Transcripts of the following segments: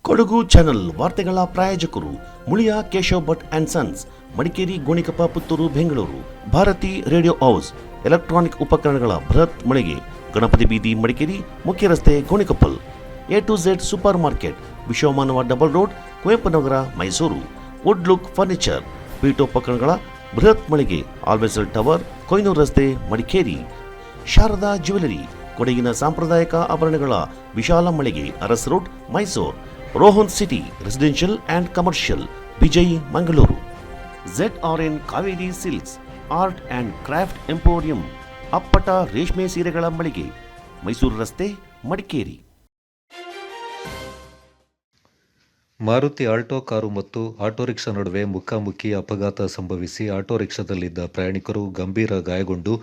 Kodagu channel ವಾರ್ತೆಗಳ ಪ್ರಾಯೋಜಕರು Muliya Keshav Bhat and sons, Madikeri, Gonikoppa, Puttur, Bengaluru. Bharati radio house, electronic ಉಪಕರಣಗಳ ಬೃಹತ್ ಮಳಿಗೆ, ಗಣಪತಿ ಬೀದಿ, ಮಡಿಕೇರಿ, ಮುಖ್ಯ ರಸ್ತೆ, Gonikoppal. A2Z super market, Vishwamanava double road, Kuvempu Nagar, Mysuru. Wood look furniture, ಪೀಠೋಪಕರಣಗಳ ಬೃಹತ್ ಮಳಿಗೆ, ಆಲ್ವೆಸಲ್ ಟವರ್, ಕೊಯ್ನೂರು ರಸ್ತೆ, ಮಡಿಕೇರಿ. ಶಾರದಾ ಜ್ಯುವೆಲರಿ, ಕೊಡಗಿನ ಸಾಂಪ್ರದಾಯಿಕ ಆಭರಣಗಳ ವಿಶಾಲ ಮಳಿಗೆ, Aras road, Mysuru. Rohan city residential and commercial, Vijay, Mangaluru. ZRN Kaveri silks, art and craft emporium, ಅಪ್ಪಟ ರೇಷ್ಮೆ ಸೀರೆಗಳ ಮಳಿಗೆ, ಮೈಸೂರು ರಸ್ತೆ, ಮಡಿಕೇರಿ. ಮಾರುತಿ ಆಲ್ಟೋ ಕಾರು ಮತ್ತು ಆಟೋ ರಿಕ್ಷಾ ನಡುವೆ ಮುಖಾಮುಖಿ ಅಪಘಾತ ಸಂಭವಿಸಿ ಆಟೋ ರಿಕ್ಷಾದಲ್ಲಿದ್ದ ಪ್ರಯಾಣಿಕರು ಗಂಭೀರ ಗಾಯಗೊಂಡು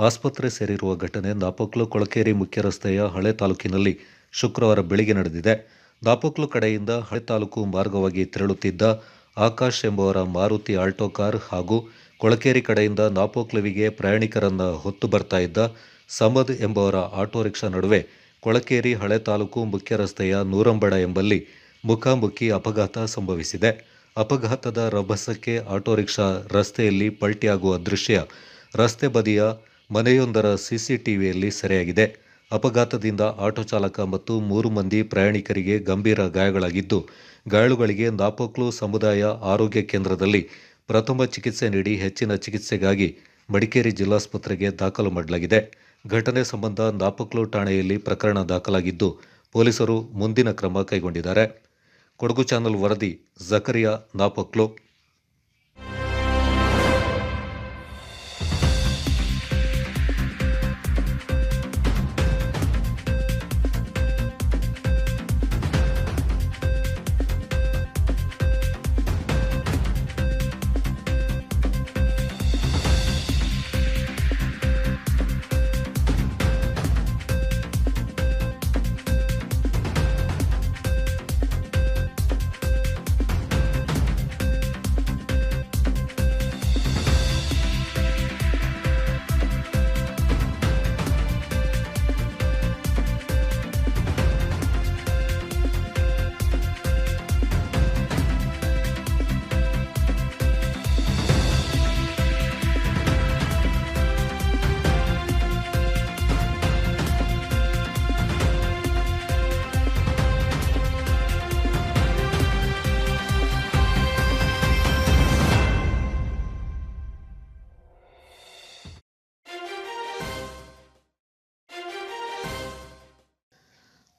ಆಸ್ಪತ್ರೆ ಸೇರಿರುವ ಘಟನೆ ನಾಪೋಕ್ಲು ಕೊಳಕೇರಿ ಮುಖ್ಯ ರಸ್ತೆಯ ಹಳೆ ತಾಲೂಕಿನಲ್ಲಿ ಶುಕ್ರವಾರ ಬೆಳಿಗ್ಗೆ ನಡೆದಿದೆ. ನಾಪೋಕ್ಲು ಕಡೆಯಿಂದ ಹಳೆ ತಾಲೂಕು ಮಾರ್ಗವಾಗಿ ತೆರಳುತ್ತಿದ್ದ ಆಕಾಶ್ ಎಂಬುವರ ಮಾರುತಿ ಆಲ್ಟೋ ಕಾರ್ ಹಾಗೂ ಕೊಳಕೇರಿ ಕಡೆಯಿಂದ ನಾಪೋಕ್ಲುವಿಗೆ ಪ್ರಯಾಣಿಕರನ್ನು ಹೊತ್ತು ಬರ್ತಾ ಇದ್ದ ಸಮದ್ ಎಂಬುವರ ಆಟೋ ರಿಕ್ಷಾ ನಡುವೆ ಕೊಳಕೇರಿ ಹಳೆ ತಾಲೂಕು ಮುಖ್ಯ ರಸ್ತೆಯ ನೂರಂಬಡ ಎಂಬಲ್ಲಿ ಮುಖಾಮುಖಿ ಅಪಘಾತ ಸಂಭವಿಸಿದೆ. ಅಪಘಾತದ ರಭಸಕ್ಕೆ ಆಟೋ ರಿಕ್ಷಾ ರಸ್ತೆಯಲ್ಲಿ ಪಲ್ಟಿಯಾಗುವ ದೃಶ್ಯ ರಸ್ತೆ ಬದಿಯ ಮನೆಯೊಂದರ CCTVಯಲ್ಲಿ ಸೆರೆಯಾಗಿದೆ. ಅಪಘಾತದಿಂದ ಆಟೋ ಚಾಲಕ ಮತ್ತು 3 ಮಂದಿ ಪ್ರಯಾಣಿಕರಿಗೆ ಗಂಭೀರ ಗಾಯಗಳಾಗಿದ್ದು, ಗಾಯಾಳುಗಳಿಗೆ ನಾಪೋಕ್ಲು ಸಮುದಾಯ ಆರೋಗ್ಯ ಕೇಂದ್ರದಲ್ಲಿ ಪ್ರಥಮ ಚಿಕಿತ್ಸೆ ನೀಡಿ ಹೆಚ್ಚಿನ ಚಿಕಿತ್ಸೆಗಾಗಿ ಮಡಿಕೇರಿ ಜಿಲ್ಲಾಸ್ಪತ್ರೆಗೆ ದಾಖಲು ಮಾಡಲಾಗಿದೆ. ಘಟನೆ ಸಂಬಂಧ ನಾಪೋಕ್ಲು ಠಾಣೆಯಲ್ಲಿ ಪ್ರಕರಣ ದಾಖಲಾಗಿದ್ದು, ಪೊಲೀಸರು ಮುಂದಿನ ಕ್ರಮ ಕೈಗೊಂಡಿದ್ದಾರೆ. ಕೊಡಗು ಚಾನಲ್ ವರದಿ, ಜಕರಿಯಾ, ನಾಪೋಕ್ಲು.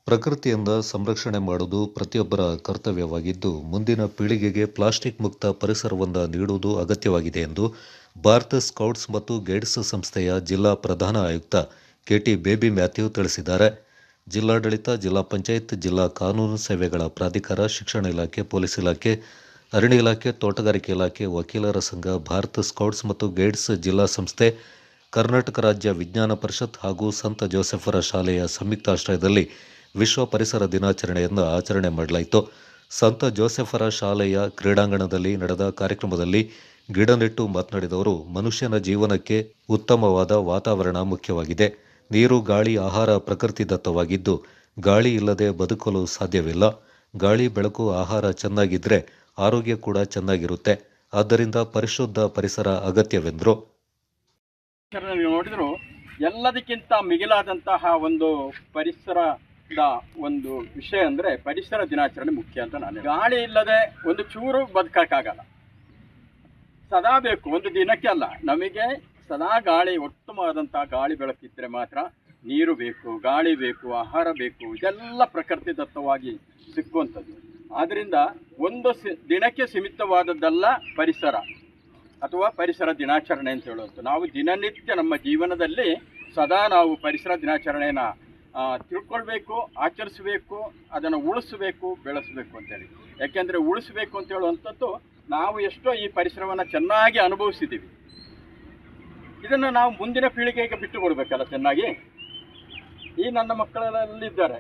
ಪ್ರಕೃತಿಯಿಂದ ಸಂರಕ್ಷಣೆ ಮಾಡುವುದು ಪ್ರತಿಯೊಬ್ಬರ ಕರ್ತವ್ಯವಾಗಿದ್ದು, ಮುಂದಿನ ಪೀಳಿಗೆಗೆ ಪ್ಲಾಸ್ಟಿಕ್ ಮುಕ್ತ ಪರಿಸರವನ್ನು ನೀಡುವುದು ಅಗತ್ಯವಾಗಿದೆ ಎಂದು ಭಾರತ ಸ್ಕೌಟ್ಸ್ ಮತ್ತು ಗೈಡ್ಸ್ ಸಂಸ್ಥೆಯ ಜಿಲ್ಲಾ ಪ್ರಧಾನ ಆಯುಕ್ತ KT ಬೇಬಿ ಮ್ಯಾಥ್ಯೂ ತಿಳಿಸಿದ್ದಾರೆ. ಜಿಲ್ಲಾಡಳಿತ, ಜಿಲ್ಲಾ ಪಂಚಾಯತ್, ಜಿಲ್ಲಾ ಕಾನೂನು ಸೇವೆಗಳ ಪ್ರಾಧಿಕಾರ, ಶಿಕ್ಷಣ ಇಲಾಖೆ, ಪೊಲೀಸ್ ಇಲಾಖೆ, ಅರಣ್ಯ ಇಲಾಖೆ, ತೋಟಗಾರಿಕೆ ಇಲಾಖೆ, ವಕೀಲರ ಸಂಘ, ಭಾರತ ಸ್ಕೌಟ್ಸ್ ಮತ್ತು ಗೈಡ್ಸ್ ಜಿಲ್ಲಾ ಸಂಸ್ಥೆ, ಕರ್ನಾಟಕ ರಾಜ್ಯ ವಿಜ್ಞಾನ ಪರಿಷತ್ ಹಾಗೂ ಸಂತ ಜೋಸೆಫರ ಶಾಲೆಯ ಸಂಯುಕ್ತಾಶ್ರಯದಲ್ಲಿ ವಿಶ್ವ ಪರಿಸರ ದಿನಾಚರಣೆಯನ್ನು ಆಚರಣೆ ಮಾಡಲಾಯಿತು. ಸಂತ ಜೋಸೆಫರ ಶಾಲೆಯ ಕ್ರೀಡಾಂಗಣದಲ್ಲಿ ನಡೆದ ಕಾರ್ಯಕ್ರಮದಲ್ಲಿ ಗಿಡ ನೆಟ್ಟು ಮಾತನಾಡಿದವರು, ಮನುಷ್ಯನ ಜೀವನಕ್ಕೆ ಉತ್ತಮವಾದ ವಾತಾವರಣ ಮುಖ್ಯವಾಗಿದೆ. ನೀರು, ಗಾಳಿ, ಆಹಾರ ಪ್ರಕೃತಿದತ್ತವಾಗಿದ್ದು, ಗಾಳಿ ಇಲ್ಲದೆ ಬದುಕಲು ಸಾಧ್ಯವಿಲ್ಲ. ಗಾಳಿ, ಬೆಳಕು, ಆಹಾರ ಚೆನ್ನಾಗಿದ್ರೆ ಆರೋಗ್ಯ ಕೂಡ ಚೆನ್ನಾಗಿರುತ್ತೆ. ಆದ್ದರಿಂದ ಪರಿಶುದ್ಧ ಪರಿಸರ ಅಗತ್ಯವೆಂದರು. ನೋಡಿದ್ರು ಎಲ್ಲದಕ್ಕಿಂತ ಮಿಗಿಲಾದಂತಹ ಒಂದು ಪರಿಸರದ ಒಂದು ವಿಷಯ ಅಂದರೆ ಪರಿಸರ ದಿನಾಚರಣೆ ಮುಖ್ಯ ಅಂತ ನಾನು. ಗಾಳಿ ಇಲ್ಲದೆ ಒಂದು ಚೂರು ಬದುಕಕ್ಕಾಗಲ್ಲ, ಸದಾ ಬೇಕು. ಒಂದು ದಿನಕ್ಕೆ ಅಲ್ಲ, ನಮಗೆ ಸದಾ ಗಾಳಿ, ಉತ್ತಮವಾದಂತಹ ಗಾಳಿ ಬೆಳಕಿದ್ರೆ ಮಾತ್ರ ನೀರು ಬೇಕು, ಗಾಳಿ ಬೇಕು, ಆಹಾರ ಬೇಕು. ಇದೆಲ್ಲ ಪ್ರಕೃತಿ ದತ್ತವಾಗಿ ಸಿಕ್ಕುವಂಥದ್ದು. ಆದ್ದರಿಂದ ಒಂದು ದಿನಕ್ಕೆ ಸೀಮಿತವಾದದ್ದಲ್ಲ ಪರಿಸರ ಅಥವಾ ಪರಿಸರ ದಿನಾಚರಣೆ ಅಂತ ಹೇಳುವಂಥ. ನಾವು ದಿನನಿತ್ಯ ನಮ್ಮ ಜೀವನದಲ್ಲಿ ಸದಾ ನಾವು ಪರಿಸರ ದಿನಾಚರಣೆಯನ್ನು ತಿಳ್ಕೊಳ್ಬೇಕು, ಆಚರಿಸಬೇಕು, ಅದನ್ನು ಉಳಿಸಬೇಕು, ಬೆಳೆಸಬೇಕು ಅಂತೇಳಿ. ಯಾಕೆಂದರೆ ಉಳಿಸಬೇಕು ಅಂತ ಹೇಳುವಂಥದ್ದು ನಾವು ಎಷ್ಟೋ ಈ ಪರಿಸರವನ್ನು ಚೆನ್ನಾಗಿ ಅನುಭವಿಸಿದ್ದೀವಿ. ಇದನ್ನು ನಾವು ಮುಂದಿನ ಪೀಳಿಗೆಗೆ ಬಿಟ್ಟು ಕೊಡಬೇಕಲ್ಲ ಚೆನ್ನಾಗಿ. ಈ ನನ್ನ ಮಕ್ಕಳಲ್ಲಿದ್ದಾರೆ,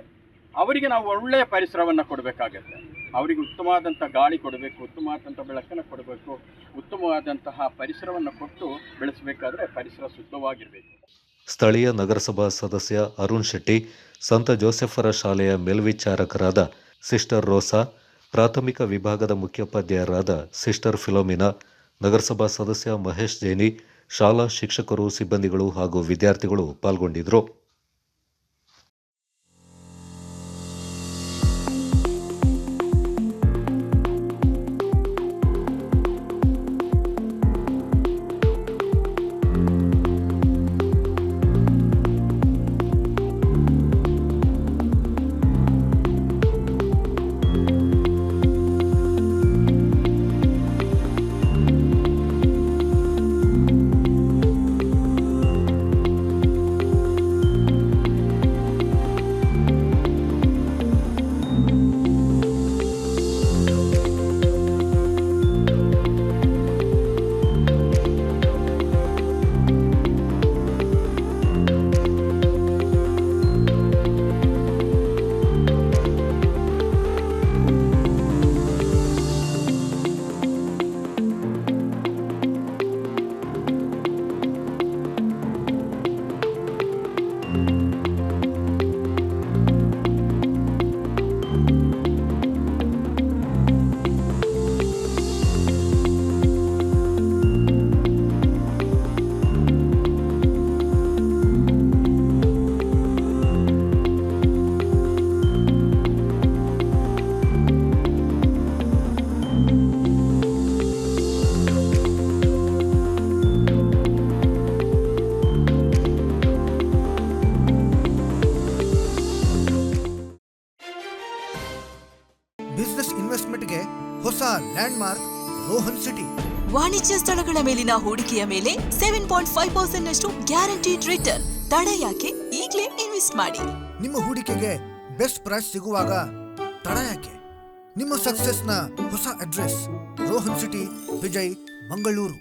ಅವರಿಗೆ ನಾವು ಒಳ್ಳೆಯ ಪರಿಸರವನ್ನು ಕೊಡಬೇಕಾಗತ್ತೆ. ಅವರಿಗೆ ಉತ್ತಮವಾದಂಥ ಗಾಳಿ ಕೊಡಬೇಕು, ಉತ್ತಮವಾದಂಥ ಬೆಳಕನ್ನು ಕೊಡಬೇಕು, ಉತ್ತಮವಾದಂತಹ ಪರಿಸರವನ್ನು ಕೊಟ್ಟು ಬೆಳೆಸಬೇಕಾದ್ರೆ ಪರಿಸರ ಶುದ್ಧವಾಗಿರಬೇಕು. ಸ್ಥಳೀಯ ನಗರಸಭಾ ಸದಸ್ಯ ಅರುಣ್ ಶೆಟ್ಟಿ, ಸಂತ ಜೋಸೆಫರ ಶಾಲೆಯ ಮೇಲ್ವಿಚಾರಕರಾದ ಸಿಸ್ಟರ್ ರೋಸಾ, ಪ್ರಾಥಮಿಕ ವಿಭಾಗದ ಮುಖ್ಯೋಪಾಧ್ಯಾಯರಾದ ಸಿಸ್ಟರ್ ಫಿಲೋಮಿನಾ, ನಗರಸಭಾ ಸದಸ್ಯ ಮಹೇಶ್ ಜೈನಿ, ಶಾಲಾ ಶಿಕ್ಷಕರು, ಸಿಬ್ಬಂದಿಗಳು ಹಾಗೂ ವಿದ್ಯಾರ್ಥಿಗಳು ಪಾಲ್ಗೊಂಡಿದ್ದರು. ಬಿಸಿನೆಸ್ ಇನ್ವೆಸ್ಟ್ಮೆಂಟ್ಗೆ ಹೊಸ ಲ್ಯಾಂಡ್ಮಾರ್ಕ್ ರೋಹನ್ ಸಿಟಿ. ವಾಣಿಜ್ಯ ಸ್ಥಳಗಳ ಮೇಲಿನ ಹೂಡಿಕೆಯ ಮೇಲೆ 7.5% ನಷ್ಟು ಗ್ಯಾರಂಟಿಡ್ ರಿಟರ್ನ್. ತಡ ಯಾಕೆ? ಈಗಲೇ ಇನ್ವೆಸ್ಟ್ ಮಾಡಿ. ನಿಮ್ಮ ಹೂಡಿಕೆಗೆ ಬೆಸ್ಟ್ ಪ್ರೈಸ್ ಸಿಗುವಾಗ ತಡ ಯಾಕೆ? ನಿಮ್ಮ ಸಕ್ಸಸ್ನ ಹೊಸ ಅಡ್ರೆಸ್ ರೋಹನ್ ಸಿಟಿ, ವಿಜಯ್, ಮಂಗಳೂರು.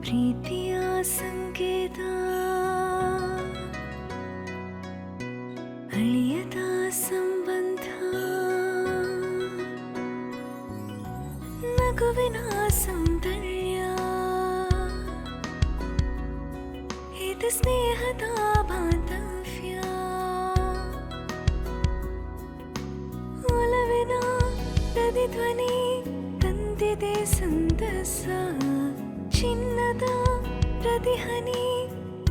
ಪ್ರೀತಿಯ ಸಂಕೇತ, ಅಳಿಯದ ಸಂಬಂಧ, ನಗುವಿನ ಸೌಂದರ್ಯ, ಇದು ಸ್ನೇಹದ ಬಾಂಧವ್ಯ, ಒಲವಿನ ಪ್ರತಿಧ್ವನಿ ತಂದಿದೆ ಸಂದಸ, ಚಿನ್ನದ ಪ್ರತಿಹನಿ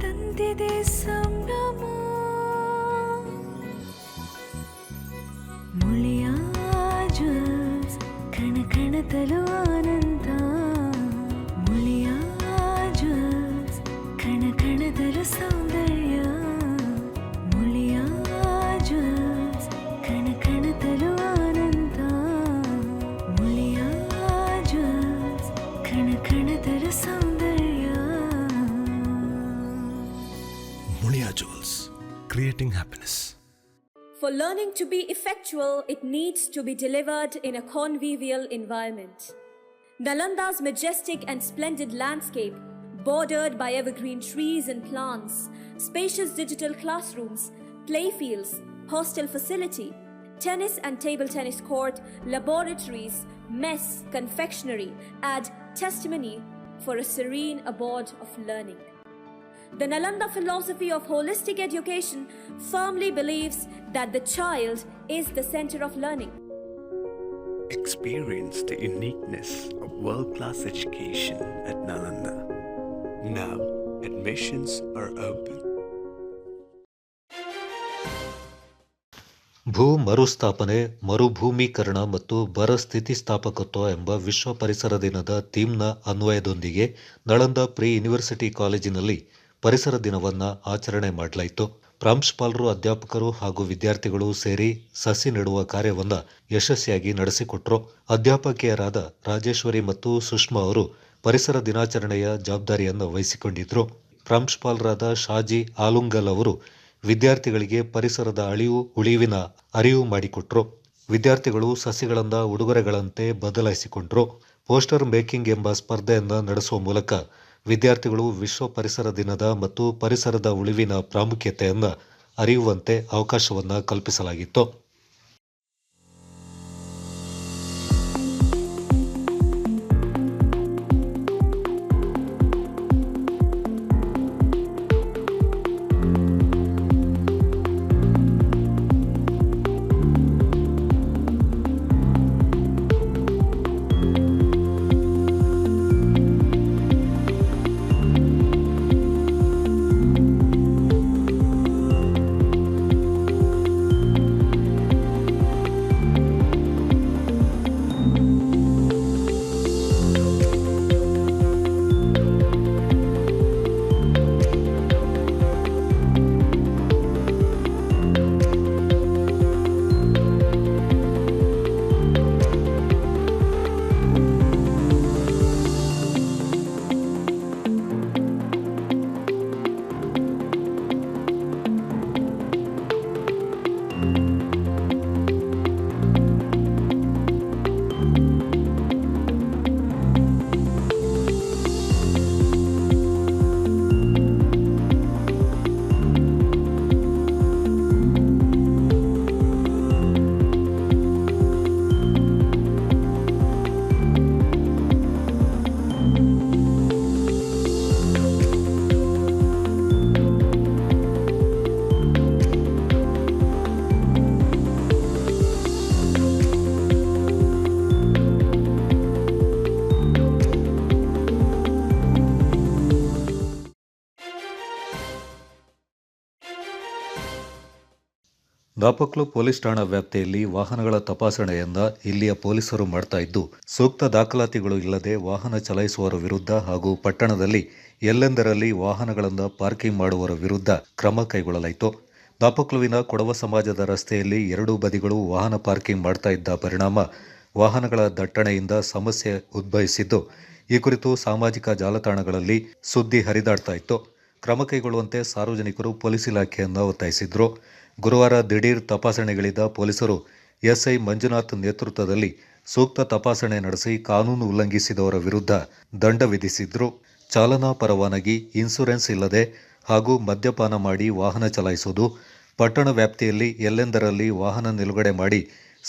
ತಂದಿದೆ ಸಂಭ್ರಮ, ಮುಳಿಯ ಜ್ಯೂಸ್ ಕಣ ಕಣದಲು ಆನಂದ, ಮುಳಿಯ ಜ್ಯೂಸ್ ಕಣ ಕಣದಲು ಸೌಂದರ್ಯ, ಮುಳಿಯ ಜ್ಯೂಸ್ ಕಣ ಕಣದಲು ಆನಂದ, ಮುಳಿಯ ಜ್ಯೂಸ್ ಕಣ ಕಣದಲು ಸೌಂದರ್ಯ. Mulia Jewels, creating happiness. For learning to be effectual, it needs to be delivered in a convivial environment. Nalanda's majestic and splendid landscape, bordered by evergreen trees and plants, spacious digital classrooms, playfields, hostel facility, tennis and table tennis court, laboratories, mess, confectionery, add testimony for a serene abode of learning. The Nalanda philosophy of holistic education firmly believes that the child is the center of learning. Experience the uniqueness of world-class education at Nalanda. Now, Admissions are open. ಭೂ ಮರುಸ್ಥಾಪನೆ, ಮರುಭೂಮೀಕರಣ ಮತ್ತು ಬರ ಸ್ಥಿತಿಸ್ಥಾಪಕತ್ವ ಎಂಬ ವಿಶ್ವ ಪರಿಸರ ದಿನದ ಥೀಮ್ನ ಅನ್ವಯದೊಂದಿಗೆ Nalanda pre university ಕಾಲೇಜಿನಲ್ಲಿ ಪರಿಸರ ದಿನವನ್ನು ಆಚರಣೆ ಮಾಡಲಾಯಿತು. ಪ್ರಾಂಶುಪಾಲರು, ಅಧ್ಯಾಪಕರು ಹಾಗೂ ವಿದ್ಯಾರ್ಥಿಗಳು ಸೇರಿ ಸಸಿ ನೆಡುವ ಕಾರ್ಯವನ್ನು ಯಶಸ್ವಿಯಾಗಿ ನಡೆಸಿಕೊಟ್ರು. ಅಧ್ಯಾಪಕಿಯರಾದ ರಾಜೇಶ್ವರಿ ಮತ್ತು ಸುಷ್ಮಾ ಅವರು ಪರಿಸರ ದಿನಾಚರಣೆಯ ಜವಾಬ್ದಾರಿಯನ್ನು ವಹಿಸಿಕೊಂಡಿದ್ರು. ಪ್ರಾಂಶುಪಾಲರಾದ ಶಾಜಿ ಆಲುಂಗಲ್ ಅವರು ವಿದ್ಯಾರ್ಥಿಗಳಿಗೆ ಪರಿಸರದ ಉಳಿವಿನ ಅರಿವು ಮಾಡಿಕೊಟ್ರು. ವಿದ್ಯಾರ್ಥಿಗಳು ಸಸಿಗಳನ್ನು ಉಡುಗೊರೆಗಳಂತೆ ಬದಲಾಯಿಸಿಕೊಂಡ್ರು. ಪೋಸ್ಟರ್ ಮೇಕಿಂಗ್ ಎಂಬ ಸ್ಪರ್ಧೆಯನ್ನು ನಡೆಸುವ ಮೂಲಕ ವಿದ್ಯಾರ್ಥಿಗಳು ವಿಶ್ವ ಪರಿಸರ ದಿನದ ಮತ್ತು ಪರಿಸರದ ಉಳಿವಿನ ಪ್ರಾಮುಖ್ಯತೆಯನ್ನು ಅರಿಯುವಂತೆ ಅವಕಾಶವನ್ನು ಕಲ್ಪಿಸಲಾಗಿತ್ತು. ನಾಪಕ್ಲು ಪೊಲೀಸ್ ಠಾಣಾ ವ್ಯಾಪ್ತಿಯಲ್ಲಿ ವಾಹನಗಳ ತಪಾಸಣೆಯನ್ನ ಇಲ್ಲಿಯ ಪೊಲೀಸರು ಮಾಡ್ತಾ ಇದ್ದು, ಸೂಕ್ತ ದಾಖಲಾತಿಗಳು ಇಲ್ಲದೆ ವಾಹನ ಚಲಾಯಿಸುವವರ ವಿರುದ್ಧ ಹಾಗೂ ಪಟ್ಟಣದಲ್ಲಿ ಎಲ್ಲೆಂದರಲ್ಲಿ ವಾಹನಗಳನ್ನು ಪಾರ್ಕಿಂಗ್ ಮಾಡುವವರ ವಿರುದ್ಧ ಕ್ರಮ ಕೈಗೊಳ್ಳಲಾಯಿತು. ನಾಪಕ್ಲುವಿನ ಕೊಡವ ಸಮಾಜದ ರಸ್ತೆಯಲ್ಲಿ ಎರಡೂ ಬದಿಗಳು ವಾಹನ ಪಾರ್ಕಿಂಗ್ ಮಾಡ್ತಾ ಇದ್ದ ಪರಿಣಾಮ ವಾಹನಗಳ ದಟ್ಟಣೆಯಿಂದ ಸಮಸ್ಯೆ ಉದ್ಭವಿಸಿದ್ದು, ಈ ಕುರಿತು ಸಾಮಾಜಿಕ ಜಾಲತಾಣಗಳಲ್ಲಿ ಸುದ್ದಿ ಹರಿದಾಡ್ತಾ ಇತ್ತು. ಕ್ರಮ ಕೈಗೊಳ್ಳುವಂತೆ ಸಾರ್ವಜನಿಕರು ಪೊಲೀಸ್ ಇಲಾಖೆಯನ್ನು ಒತ್ತಾಯಿಸಿದ್ರು. ಗುರುವಾರ ದಿಢೀರ್ ತಪಾಸಣೆಗಳಿದ್ದ ಪೊಲೀಸರು ಎಸ್ಐ ಮಂಜುನಾಥ್ ನೇತೃತ್ವದಲ್ಲಿ ಸೂಕ್ತ ತಪಾಸಣೆ ನಡೆಸಿ ಕಾನೂನು ಉಲ್ಲಂಘಿಸಿದವರ ವಿರುದ್ಧ ದಂಡ ವಿಧಿಸಿದ್ರು. ಚಾಲನಾ ಪರವಾನಗಿ, ಇನ್ಸೂರೆನ್ಸ್ ಇಲ್ಲದೆ ಹಾಗೂ ಮದ್ಯಪಾನ ಮಾಡಿ ವಾಹನ ಚಲಾಯಿಸುವುದು, ಪಟ್ಟಣ ವ್ಯಾಪ್ತಿಯಲ್ಲಿ ಎಲ್ಲೆಂದರಲ್ಲಿ ವಾಹನ ನಿಲುಗಡೆ ಮಾಡಿ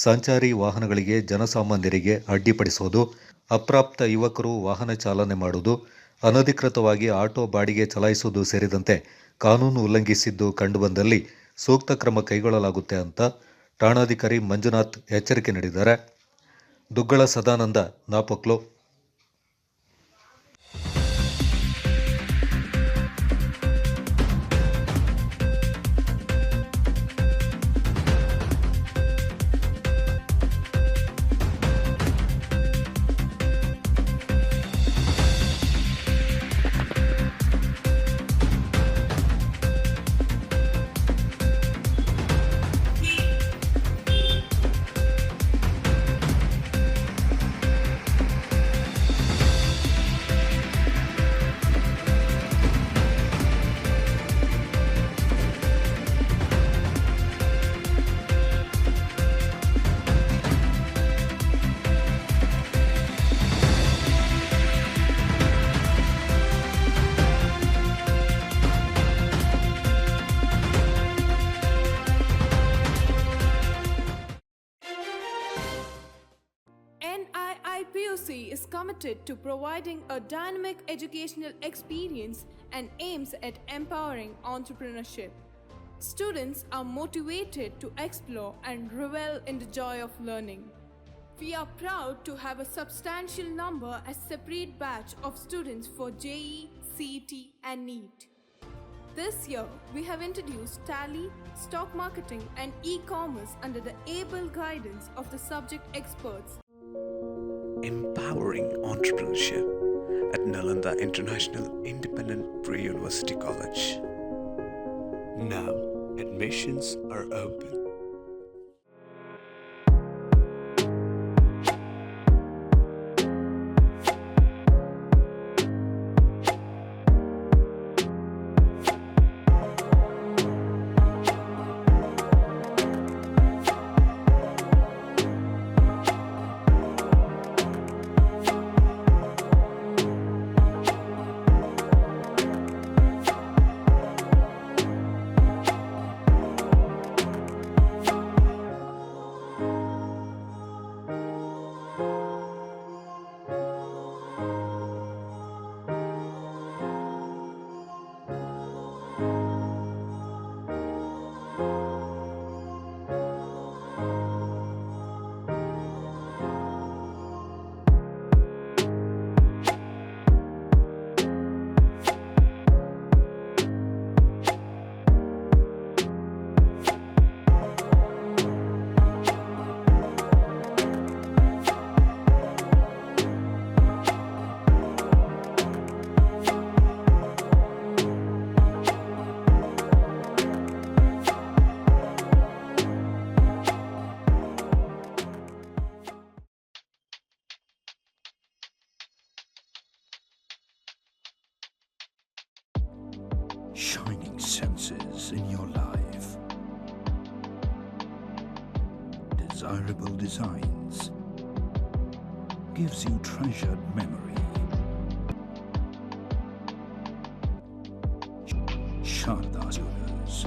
ಸಂಚಾರಿ ವಾಹನಗಳಿಗೆ ಜನಸಾಮಾನ್ಯರಿಗೆ ಅಡ್ಡಿಪಡಿಸುವುದು, ಅಪ್ರಾಪ್ತ ಯುವಕರು ವಾಹನ ಚಾಲನೆ ಮಾಡುವುದು, ಅನಧಿಕೃತವಾಗಿ ಆಟೋ ಬಾಡಿಗೆ ಚಲಾಯಿಸುವುದು ಸೇರಿದಂತೆ ಕಾನೂನು ಉಲ್ಲಂಘಿಸಿದ್ದು ಕಂಡುಬಂದಲ್ಲಿ ಸೂಕ್ತ ಕ್ರಮ ಕೈಗೊಳ್ಳಲಾಗುತ್ತೆ ಅಂತ ಠಾಣಾಧಿಕಾರಿ ಮಂಜುನಾಥ್ ಎಚ್ಚರಿಕೆ ನೀಡಿದ್ದಾರೆ. Duggala Sadananda, Napoklu. NIIPUC is committed to providing a dynamic educational experience and aims at empowering entrepreneurship. Students are motivated to explore and revel in the joy of learning. We are proud to have a substantial number as separate batch of students for JEE, CET, and NEET. This year, we have introduced Tally, stock marketing, and e-commerce under the able guidance of the subject experts. Empowering entrepreneurship at Nalanda International Independent Pre-University College. Now, admissions are open. Shining senses in your life. Desirable designs gives you treasured memory. Sharda Jewelers.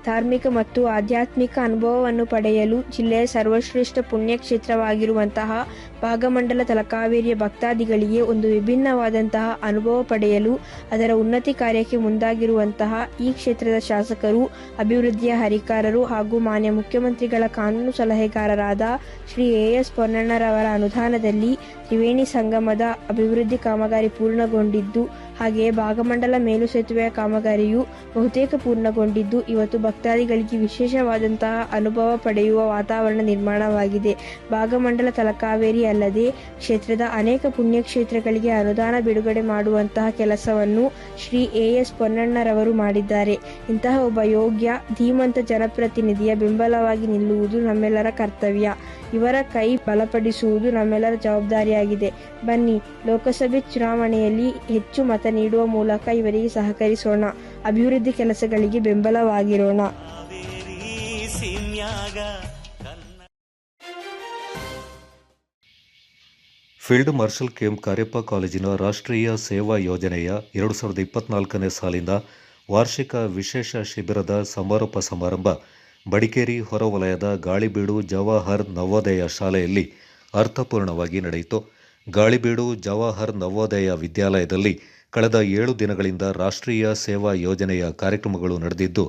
ಧಾರ್ಮಿಕ ಮತ್ತು ಆಧ್ಯಾತ್ಮಿಕ ಅನುಭವವನ್ನು ಪಡೆಯಲು ಜಿಲ್ಲೆಯ ಸರ್ವಶ್ರೇಷ್ಠ ಪುಣ್ಯಕ್ಷೇತ್ರವಾಗಿರುವಂತಹ ಭಾಗಮಂಡಲ ತಲಕಾವೇರಿಯ ಭಕ್ತಾದಿಗಳಿಗೆ ಒಂದು ವಿಭಿನ್ನವಾದಂತಹ ಅನುಭವ ಪಡೆಯಲು ಅದರ ಉನ್ನತಿ ಕಾರ್ಯಕ್ಕೆ ಮುಂದಾಗಿರುವಂತಹ ಈ ಕ್ಷೇತ್ರದ ಶಾಸಕರು, ಅಭಿವೃದ್ಧಿಯ ಹರಿಕಾರರು ಹಾಗೂ ಮಾನ್ಯ ಮುಖ್ಯಮಂತ್ರಿಗಳ ಕಾನೂನು ಸಲಹೆಗಾರರಾದ ಶ್ರೀ ಎಸ್ ಪೊನ್ನಣ್ಣರವರ ಅನುದಾನದಲ್ಲಿ ತ್ರಿವೇಣಿ ಸಂಗಮದ ಅಭಿವೃದ್ಧಿ ಕಾಮಗಾರಿ ಪೂರ್ಣಗೊಂಡಿದ್ದು, ಹಾಗೆಯೇ ಭಾಗಮಂಡಲ ಮೇಲು ಸೇತುವೆಯ ಕಾಮಗಾರಿಯು ಬಹುತೇಕ ಪೂರ್ಣಗೊಂಡಿದ್ದು, ಇವತ್ತು ಭಕ್ತಾದಿಗಳಿಗೆ ವಿಶೇಷವಾದಂತಹ ಅನುಭವ ಪಡೆಯುವ ವಾತಾವರಣ ನಿರ್ಮಾಣವಾಗಿದೆ. ಭಾಗಮಂಡಲ ತಲಕಾವೇರಿ ಅಲ್ಲದೆ ಕ್ಷೇತ್ರದ ಅನೇಕ ಪುಣ್ಯಕ್ಷೇತ್ರಗಳಿಗೆ ಅನುದಾನ ಬಿಡುಗಡೆ ಮಾಡುವಂತಹ ಕೆಲಸವನ್ನು ಶ್ರೀ ಎಸ್ ಪೊನ್ನಣ್ಣರವರು ಮಾಡಿದ್ದಾರೆ. ಇಂತಹ ಒಬ್ಬ ಯೋಗ್ಯ ಧೀಮಂತ ಜನಪ್ರತಿನಿಧಿಯ ಬೆಂಬಲವಾಗಿ ನಿಲ್ಲುವುದು ನಮ್ಮೆಲ್ಲರ ಕರ್ತವ್ಯ. ಇವರ ಕೈ ಬಲಪಡಿಸುವುದು ನಮ್ಮೆಲ್ಲರ ಜವಾಬ್ದಾರಿಯಾಗಿದೆ. ಬನ್ನಿ, ಲೋಕಸಭೆ ಚುನಾವಣೆಯಲ್ಲಿ ಹೆಚ್ಚು ಮತ ನೀಡುವ ಮೂಲಕ ಇವರಿಗೆ ಸಹಕರಿಸೋಣ. ಅಭಿವೃದ್ಧಿ ಕೆಲಸಗಳಿಗೆ ಬೆಂಬಲವಾಗಿರೋಣ. ಫೀಲ್ಡ್ ಮಾರ್ಷಲ್ ಕೆಎಂ ಕಾರ್ಯಪ್ಪ ಕಾಲೇಜಿನ ರಾಷ್ಟ್ರೀಯ ಸೇವಾ ಯೋಜನೆಯ 2024ನೇ ಸಾಲಿನ ವಾರ್ಷಿಕ ವಿಶೇಷ ಶಿಬಿರದ ಸಮಾರೋಪ ಸಮಾರಂಭ ಮಡಿಕೇರಿ ಹೊರವಲಯದ ಗಾಳಿಬೀಡು ಜವಾಹರ್ ನವೋದಯ ಶಾಲೆಯಲ್ಲಿ ಅರ್ಥಪೂರ್ಣವಾಗಿ ನಡೆಯಿತು. ಗಾಳಿಬೀಡು ಜವಾಹರ್ ನವೋದಯ ವಿದ್ಯಾಲಯದಲ್ಲಿ ಕಳೆದ 7 ದಿನಗಳಿಂದ ರಾಷ್ಟ್ರೀಯ ಸೇವಾ ಯೋಜನೆಯ ಕಾರ್ಯಕ್ರಮಗಳು ನಡೆದಿದ್ದು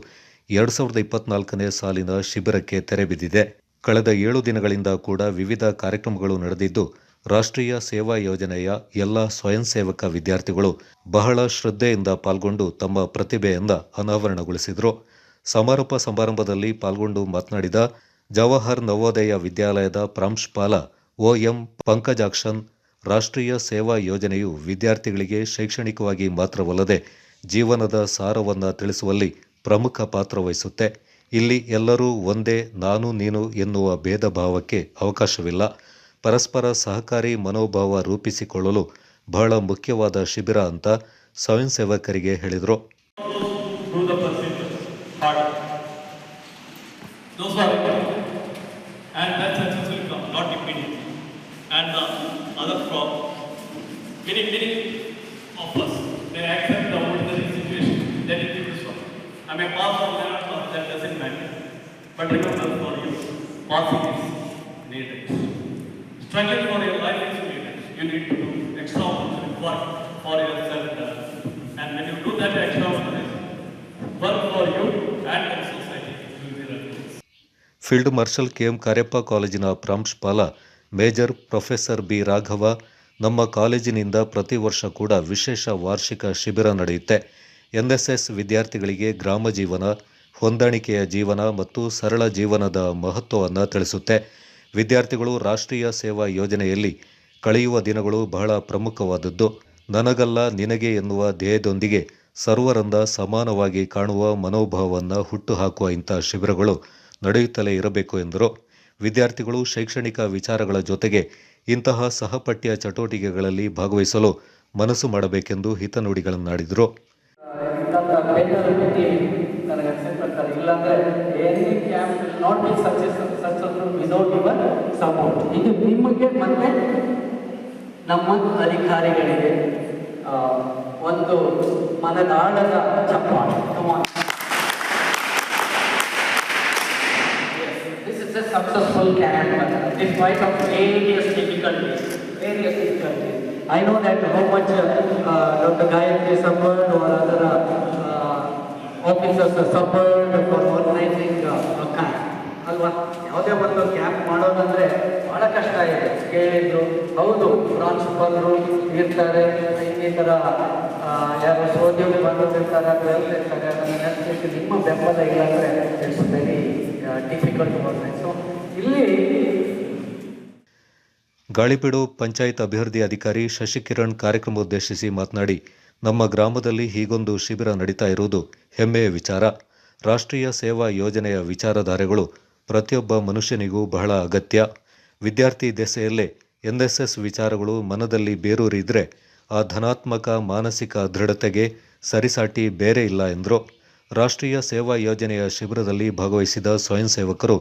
2024ನೇ ಸಾಲಿನ ಶಿಬಿರಕ್ಕೆ ತೆರೆ ಬಿದ್ದಿದೆ. ಕಳೆದ 7 ದಿನಗಳಿಂದ ಕೂಡ ವಿವಿಧ ಕಾರ್ಯಕ್ರಮಗಳು ನಡೆದಿದ್ದು ರಾಷ್ಟ್ರೀಯ ಸೇವಾ ಯೋಜನೆಯ ಎಲ್ಲ ಸ್ವಯಂ ಸೇವಕ ವಿದ್ಯಾರ್ಥಿಗಳು ಬಹಳ ಶ್ರದ್ಧೆಯಿಂದ ಪಾಲ್ಗೊಂಡು ತಮ್ಮ ಪ್ರತಿಭೆಯಿಂದ ಅನಾವರಣಗೊಳಿಸಿದರು. ಸಮಾರೋಪ ಸಮಾರಂಭದಲ್ಲಿ ಪಾಲ್ಗೊಂಡು ಮಾತನಾಡಿದ ಜವಾಹರ್ ನವೋದಯ ವಿದ್ಯಾಲಯದ ಪ್ರಾಂಶುಪಾಲ OM ಪಂಕಜಾಕ್ಷನ್, ರಾಷ್ಟ್ರೀಯ ಸೇವಾ ಯೋಜನೆಯು ವಿದ್ಯಾರ್ಥಿಗಳಿಗೆ ಶೈಕ್ಷಣಿಕವಾಗಿ ಮಾತ್ರವಲ್ಲದೆ ಜೀವನದ ಸಾರವನ್ನು ತಿಳಿಸುವಲ್ಲಿ ಪ್ರಮುಖ ಪಾತ್ರ ವಹಿಸುತ್ತೆ. ಇಲ್ಲಿ ಎಲ್ಲರೂ ಒಂದೇ, ನಾನು ನೀನು ಎನ್ನುವ ಭೇದ ಭಾವಕ್ಕೆ ಅವಕಾಶವಿಲ್ಲ. ಪರಸ್ಪರ ಸಹಕಾರಿ ಮನೋಭಾವ ರೂಪಿಸಿಕೊಳ್ಳಲು ಬಹಳ ಮುಖ್ಯವಾದ ಶಿಬಿರ ಅಂತ ಸ್ವಯಂ ಸೇವಕರಿಗೆ ಹೇಳಿದರು. But remember, for you, passing is needed. Struggling for your life is needed. You need to do extraordinary work for yourself. And when you do that extraordinary work for you and for society, you will be recognized. Field marshal K M. Cariappa ಕಾಲೇಜಿನ ಪ್ರಾಂಶುಪಾಲ major professor B. Raghava, ನಮ್ಮ ಕಾಲೇಜಿನಿಂದ ಪ್ರತಿ ವರ್ಷ ಕೂಡ ವಿಶೇಷ ವಾರ್ಷಿಕ ಶಿಬಿರ ನಡೆಯುತ್ತೆ. ಎನ್ಎಸ್ಎಸ್ ವಿದ್ಯಾರ್ಥಿಗಳಿಗೆ ಗ್ರಾಮ ಜೀವನ, ಹೊಂದಾಣಿಕೆಯ ಜೀವನ ಮತ್ತು ಸರಳ ಜೀವನದ ಮಹತ್ವವನ್ನು ತಿಳಿಸುತ್ತೆ. ವಿದ್ಯಾರ್ಥಿಗಳು ರಾಷ್ಟ್ರೀಯ ಸೇವಾ ಯೋಜನೆಯಲ್ಲಿ ಕಳೆಯುವ ದಿನಗಳು ಬಹಳ ಪ್ರಮುಖವಾದದ್ದು. ನನಗಲ್ಲ ನಿನಗೆ ಎನ್ನುವ ಧ್ಯೇಯದೊಂದಿಗೆ ಸರ್ವರನ್ನ ಸಮಾನವಾಗಿ ಕಾಣುವ ಮನೋಭಾವವನ್ನು ಹುಟ್ಟುಹಾಕುವ ಇಂಥ ಶಿಬಿರಗಳು ನಡೆಯುತ್ತಲೇ ಇರಬೇಕು ಎಂದರು. ವಿದ್ಯಾರ್ಥಿಗಳು ಶೈಕ್ಷಣಿಕ ವಿಚಾರಗಳ ಜೊತೆಗೆ ಇಂತಹ ಸಹಪಠ್ಯ ಚಟುವಟಿಕೆಗಳಲ್ಲಿ ಭಾಗವಹಿಸಲು ಮನಸ್ಸು ಮಾಡಬೇಕೆಂದು ಹಿತನುಡಿಗಳನ್ನಾಡಿದರು. ಇದು ನಿಮಗೆ ಮತ್ತೆ ನಮ್ಮ ಅಧಿಕಾರಿಗಳಿಗೆ ಒಂದು ಮನದಾಳದ ಚಪ್ಪಾಳೆ. This is a successful camp despite of various difficulties. I know that how much Dr. Gayatri suffered or other officers suffered for organizing a camp. ಅಲ್ವಾ, ಯಾವುದೇ ಒಂದು ಕ್ಯಾಂಪ್ ಮಾಡೋದಂದರೆ ಭಾಳ ಕಷ್ಟ ಇದೆ. ಕೇಳಿದ್ರು, ಹೌದು ಪ್ರಾಂಶುಪಾಲರು ಇರ್ತಾರೆ, ಇನ್ನಿತರ ಯಾರು ಸಹೋದ್ಯೋಗಿ ಬಂದಿರ್ತಾರೆ, ಅದು ಎಲ್ಲ ಇರ್ತಾರೆ. ಅದನ್ನು ನೆನಪಿಸಿ ನಿಮ್ಮ ಬೆಂಬಲ ಇಲ್ಲ ಅಂದರೆ it's very difficult work. So ಇಲ್ಲಿ ಗಾಳಿಬೀಡು ಪಂಚಾಯತ್ ಅಭಿವೃದ್ಧಿ ಅಧಿಕಾರಿ ಶಶಿಕಿರಣ್ ಕಾರ್ಯಕ್ರಮ ಉದ್ದೇಶಿಸಿ ಮಾತನಾಡಿ, ನಮ್ಮ ಗ್ರಾಮದಲ್ಲಿ ಹೀಗೊಂದು ಶಿಬಿರ ನಡೀತಾ ಇರುವುದು ಹೆಮ್ಮೆಯ ವಿಚಾರ. ರಾಷ್ಟ್ರೀಯ ಸೇವಾ ಯೋಜನೆಯ ವಿಚಾರಧಾರೆಗಳು ಪ್ರತಿಯೊಬ್ಬ ಮನುಷ್ಯನಿಗೂ ಬಹಳ ಅಗತ್ಯ. ವಿದ್ಯಾರ್ಥಿ ದೆಸೆಯಲ್ಲೇ ಎನ್ಎಸ್ಎಸ್ ವಿಚಾರಗಳು ಮನದಲ್ಲಿ ಬೇರೂರಿದ್ರೆ ಆ ಧನಾತ್ಮಕ ಮಾನಸಿಕ ದೃಢತೆಗೆ ಸರಿಸಾಟಿ ಬೇರೆ ಇಲ್ಲ ಎಂದರು. ರಾಷ್ಟ್ರೀಯ ಸೇವಾ ಯೋಜನೆಯ ಶಿಬಿರದಲ್ಲಿ ಭಾಗವಹಿಸಿದ ಸ್ವಯಂ ಸೇವಕರು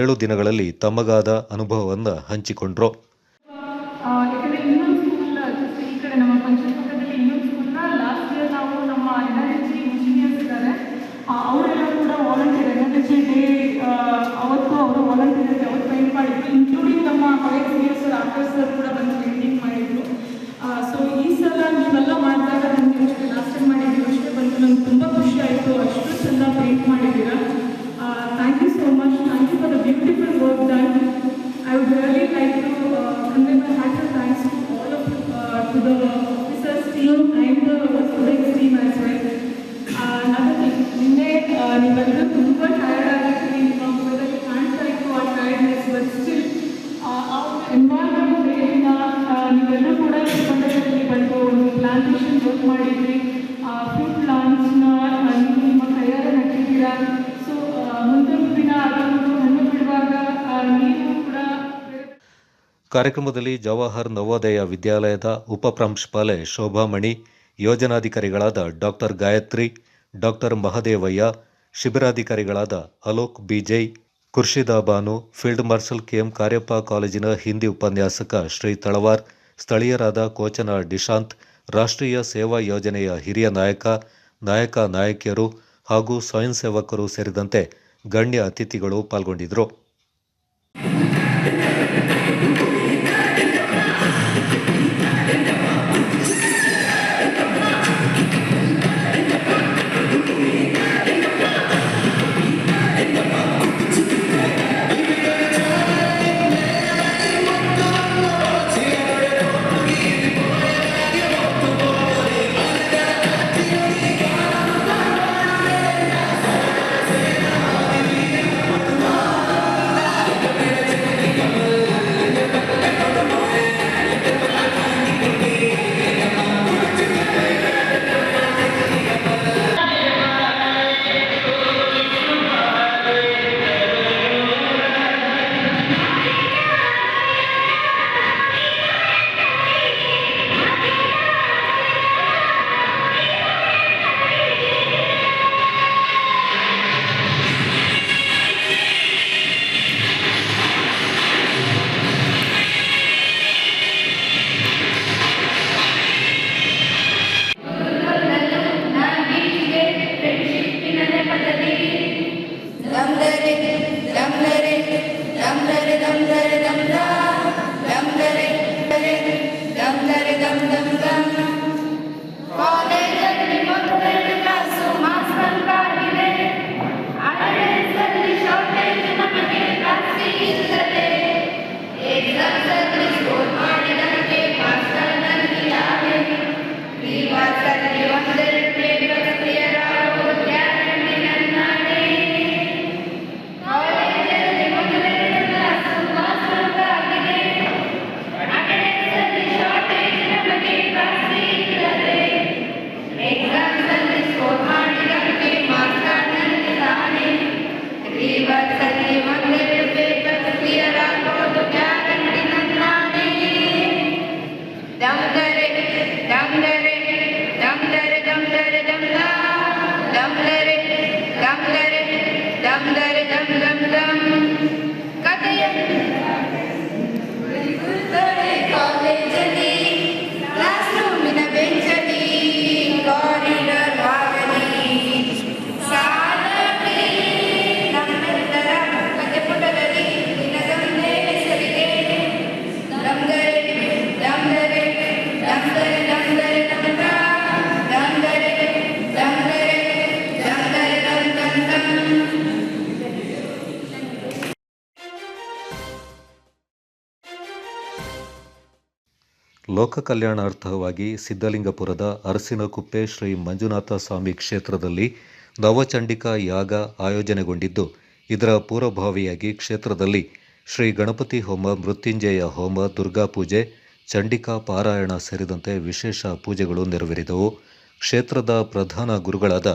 7 ದಿನಗಳಲ್ಲಿ ತಮಗಾದ ಅನುಭವವನ್ನು ಹಂಚಿಕೊಂಡರು. ಅವರೆಲ್ಲ ಕೂಡ ವಾಲಂಟಿಯರ್ ಎನರ್ಜಿ ಡೇ ಅವತ್ತು ಅವರು ವಾಲಂಟಿಯರ್ ಅವತ್ತು ಪೇಂಟ್ ಮಾಡಿದ್ರು, ಇನ್ಕ್ಲೂಡಿಂಗ್ ನಮ್ಮ ಕಾಲೇಜ್ ಸರ್ ಆಫೀಸ್ ಸರ್ ಕೂಡ ಬಂದು ಪೇಂಟಿಂಗ್ ಮಾಡಿದ್ರು. ಸೊ ಈ ಸಲ ನೀವೆಲ್ಲ ಮಾಡಿದಾಗ ನನಗೆ ಲಾಸ್ಟ್ ಟೈಮ್ ಮಾಡಿದ್ದೀವಿ ಅಷ್ಟೇ ಬಂದು ನಂಗೆ ತುಂಬ ಖುಷಿ ಆಯಿತು. ಅಷ್ಟು ಚೆಂದ ಪೇಂಟ್ ಮಾಡಿದ್ದೀರಾ. Thank you so much. Thank you for the beautiful work done. I would really like to convey my heartful thanks to all of to the officers team and the students team as well. ನಿನ್ನೆ ನೀವೆಲ್ಲರೂ ತುಂಬ tired ಆಗಿರ್ತೀವಿ, ನಿಮ್ಮ ಮುಖದಲ್ಲಿ ಕಾಣ್ತಾ ಇತ್ತು ಆ tiredness. But still ಆ ಎನ್ವೈರನ್ಮೆಂಟ್ ಡೇಯಿಂದ ನೀವೆಲ್ಲರೂ ಕೂಡ ಚಿಕ್ಕಮಗಳೂರಲ್ಲಿ ಬಂದು ಒಂದು ಪ್ಲಾಂಟೇಷನ್ ವರ್ಕ್ ಮಾಡಿದ್ರಿ. ಫ್ರೂಟ್ ಪ್ಲಾಂಟ್ಸ್ನ ನೀವು ನಿಮ್ಮ ಕೈಯಾರೆ ನಟ್ಟಿದ್ದೀರಾ. ಸೊ ಮುಂದಿನ ದಿನ ಅದೊಂದು ಹಣ್ಣು ಬಿಡುವಾಗ ನೀವು ಕೂಡ. ಕಾರ್ಯಕ್ರಮದಲ್ಲಿ ಜವಾಹರ್ ನವೋದಯ ವಿದ್ಯಾಲಯದ ಉಪಪ್ರಾಂಶುಪಾಲೆ ಶೋಭಾಮಣಿ, ಯೋಜನಾಧಿಕಾರಿಗಳಾದ ಡಾಕ್ಟರ್ ಗಾಯತ್ರಿ, ಡಾಕ್ಟರ್ ಮಹದೇವಯ್ಯ, ಶಿಬಿರಾಧಿಕಾರಿಗಳಾದ Alok Bijai, Khurshida Banu, field marshal K M. Cariappa ಕಾಲೇಜಿನ ಹಿಂದಿ ಉಪನ್ಯಾಸಕ ಶ್ರೀ ತಳವಾರ್, ಸ್ಥಳೀಯರಾದ ಕೋಚನ ಡಿಶಾಂತ್, ರಾಷ್ಟ್ರೀಯ ಸೇವಾ ಯೋಜನೆಯ ಹಿರಿಯ ನಾಯಕಿಯರು ಹಾಗೂ ಸ್ವಯಂ ಸೇವಕರು ಸೇರಿದಂತೆ ಗಣ್ಯ ಅತಿಥಿಗಳು ಪಾಲ್ಗೊಂಡಿದ್ದರು. ಲೋಕ ಕಲ್ಯಾಣಾರ್ಥವಾಗಿ ಸಿದ್ಧಲಿಂಗಪುರದ ಅರಸಿನಕುಪ್ಪೆ ಶ್ರೀ ಮಂಜುನಾಥ ಸ್ವಾಮಿ ಕ್ಷೇತ್ರದಲ್ಲಿ ನವಚಂಡಿಕಾ ಯಾಗ ಆಯೋಜನೆಗೊಂಡಿದ್ದು, ಇದರ ಪೂರ್ವಭಾವಿಯಾಗಿ ಕ್ಷೇತ್ರದಲ್ಲಿ ಶ್ರೀ ಗಣಪತಿ ಹೋಮ, ಮೃತ್ಯುಂಜಯ ಹೋಮ, ದುರ್ಗಾ ಪೂಜೆ, ಚಂಡಿಕಾ ಪಾರಾಯಣ ಸೇರಿದಂತೆ ವಿಶೇಷ ಪೂಜೆಗಳು ನೆರವೇರಿದವು. ಕ್ಷೇತ್ರದ ಪ್ರಧಾನ ಗುರುಗಳಾದ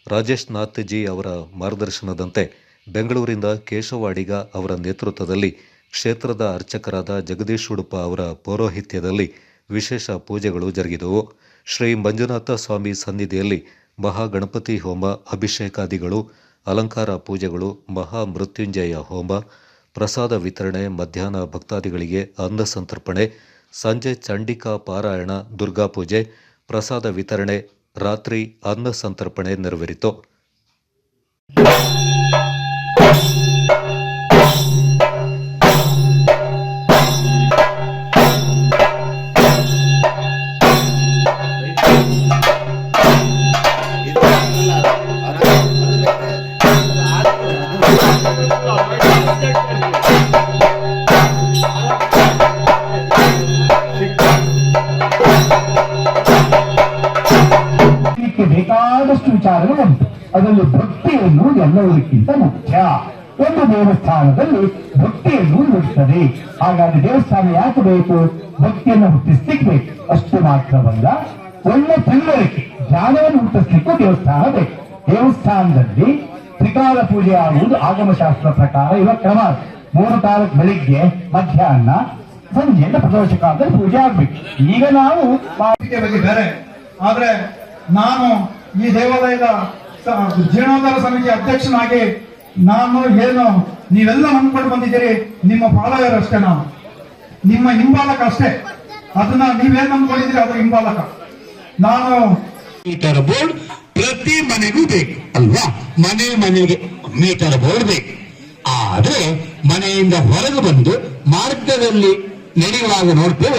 ರಾಜೇಶ್ ನಾಥ್ ಜಿ ಅವರ ಮಾರ್ಗದರ್ಶನದಂತೆ ಬೆಂಗಳೂರಿನ ಕೇಶವ ಅಡಿಗ ಅವರ ನೇತೃತ್ವದಲ್ಲಿ ಕ್ಷೇತ್ರದ ಅರ್ಚಕರಾದ ಜಗದೀಶ್ ಉಡುಪ ಅವರ ಪೌರೋಹಿತ್ಯದಲ್ಲಿ ವಿಶೇಷ ಪೂಜೆಗಳು ಜರುಗಿದವು. ಶ್ರೀ ಮಂಜುನಾಥ ಸ್ವಾಮಿ ಸನ್ನಿಧಿಯಲ್ಲಿ ಮಹಾಗಣಪತಿ ಹೋಮ, ಅಭಿಷೇಕಾದಿಗಳು, ಅಲಂಕಾರ ಪೂಜೆಗಳು, ಮಹಾ ಮೃತ್ಯುಂಜಯ ಹೋಮ, ಪ್ರಸಾದ ವಿತರಣೆ, ಮಧ್ಯಾಹ್ನ ಭಕ್ತಾದಿಗಳಿಗೆ ಅನ್ನ ಸಂತರ್ಪಣೆ, ಸಂಜೆ ಚಂಡಿಕಾ ಪಾರಾಯಣ, ದುರ್ಗಾ ಪೂಜೆ, ಪ್ರಸಾದ ವಿತರಣೆ, ರಾತ್ರಿ ಅನ್ನ ಸಂತರ್ಪಣೆ ನೆರವೇರಿತು. ಬೇಕಾದಷ್ಟು ವಿಚಾರಗಳು ಉಂಟು. ಅದರಲ್ಲಿ ಭಕ್ತಿಯನ್ನು ಎಲ್ಲದಕ್ಕಿಂತ ಮುಖ್ಯ. ಒಂದು ದೇವಸ್ಥಾನದಲ್ಲಿ ಭಕ್ತಿಯನ್ನು ಇರುತ್ತದೆ. ಹಾಗಾಗಿ ದೇವಸ್ಥಾನ ಯಾಕೆ ಬೇಕು? ಭಕ್ತಿಯನ್ನು ಹುಟ್ಟಿಸ್ಲಿಕ್ಕೆ ಅಷ್ಟು ಮಾತ್ರವಲ್ಲ, ಒಳ್ಳೆ ತಿಳುವಳಿಕೆ, ಜ್ಞಾನವನ್ನು ಹುಟ್ಟಿಸ್ಲಿಕ್ಕೂ ದೇವಸ್ಥಾನ ಬೇಕು. ದೇವಸ್ಥಾನದಲ್ಲಿ ತ್ರಿಕಾಲ ಪೂಜೆ ಆಗುವುದು ಆಗಮಶಾಸ್ತ್ರ ಪ್ರಕಾರ ಇರುವ ಕ್ರಮ. 3 ಕಾಲಕ್ಕೆ ಬೆಳಿಗ್ಗೆ, ಮಧ್ಯಾಹ್ನ, ಸಂಜೆ ಅಂತ ಪ್ರದೋಷ ಕಾಲದಲ್ಲಿ ಪೂಜೆ ಆಗ್ಬೇಕು. ಈಗ ನಾವು ಬಗ್ಗೆ ಬೇರೆ, ಆದ್ರೆ ನಾನು ಈ ದೇವಾಲಯದ ಜೀರ್ಣೋದ್ಧಾರ ಸಮಿತಿ ಅಧ್ಯಕ್ಷನಾಗಿ ನಾನು ಏನು ನೀವೆಲ್ಲ ನಂಬ್ಕೊಂಡು ಬಂದಿದ್ದೀರಿ, ನಿಮ್ಮ ಫಾಲೋಯರ್ ಅಷ್ಟೇ, ನಾನು ನಿಮ್ಮ ಹಿಂಬಾಲಕ ಅಷ್ಟೇ. ಅದನ್ನ ನೀವೇನ್ ನಂಬ್ಕೊಂಡಿದ್ದೀರಿ ಅದ್ರ ಹಿಂಬಾಲಕ ನಾನು. ಮೀಟರ್ ಬೋರ್ಡ್ ಪ್ರತಿ ಮನೆಗೂ ಬೇಕು ಅಲ್ವಾ? ಮನೆಗೆ ಮೀಟರ್ ಬೋರ್ಡ್ ಬೇಕು. ಆದ್ರೆ ಮನೆಯಿಂದ ಹೊರಗೆ ಬಂದು ಮಾರ್ಗದಲ್ಲಿ ನಡೆಯುವಾಗ ನೋಡ್ತೇವೆ.